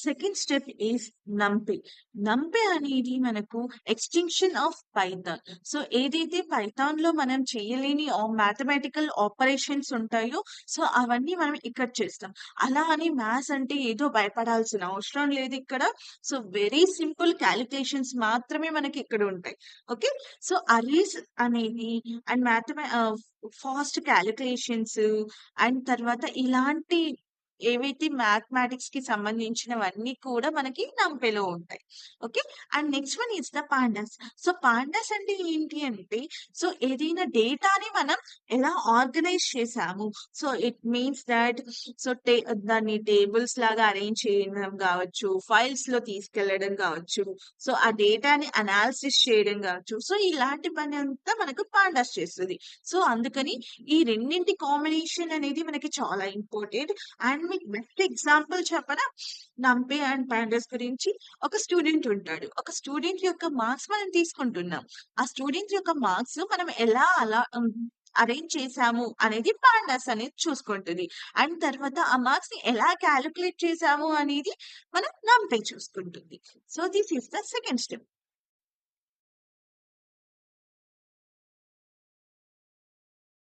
Second step is NumPy. NumPy అనేది మనకు extension of Python. So, ఏదైతే పైథాన్‌లో మనం చేయలేని మ్యాథమెటికల్ ఆపరేషన్స్ ఉంటాయో, సో, అవన్నీ మనం ఇక్కడ చేస్తాం. అలా అని మ్యాథ్స్ అంటే ఏదో భయపడాల్సిన అవసరం లేదిక్కడ. సో, వెరీ సింపుల్ కాలిక్యులేషన్స్ మాత్రమే మనకి ఇక్కడ ఉంటాయి. ఓకే. సో, అర్రేస్ అనేవి అండ్ ఫాస్ట్ కాలిక్యులేషన్స్ అండ్ తర్వాత ఇలాంటి ఏవైతే మ్యాథమెటిక్స్‌కి సంబంధించినవన్నీ కూడా మనకి నంపెలో ఉంటాయి. Okay. And next one is the pandas. So, pandas అంటే ఏంటి అంటే, సో, ఏదైనా డేటాని మనం ఎలా ఆర్గనైజ్ చేసాము. So, it means that so, దాన్ని టేబుల్స్ లాగా అరేంజ్ చేయడం గావచ్చు, ఫైల్స్‌లో తీసుకెళ్లడం గావచ్చు, సో, ఆ డేటాని అనాలిసిస్ చేయడం గావచ్చు. సో, ఇలాంటి పని అంతా మనకు పాండాస్ చేస్తది. సో, అందుకని ఈ రెండింటి కాంబినేషన్ అనేది మనకి చాలా ఇంపార్టెంట్. అండ్ మీకు బెస్ట్ ఎగ్జాంపుల్ చెప్పనా? నంపే అండ్ పాండాస్ గురించి. ఒక స్టూడెంట్ ఉంటాడు. ఒక స్టూడెంట్ యొక్క మార్క్స్ మనం తీసుకుంటున్నాం. ఆ స్టూడెంట్ యొక్క మార్క్స్ మనం ఎలా అలా అరేంజ్ చేసాము అనేది పాండాస్ అనేది చూసుకుంటది. అండ్ తర్వాత ఆ మార్క్స్‌ని ఎలా కాలిక్యులేట్ చేసాము అనేది మనం నంపే చూసుకుంటుంది. So, this is the second step.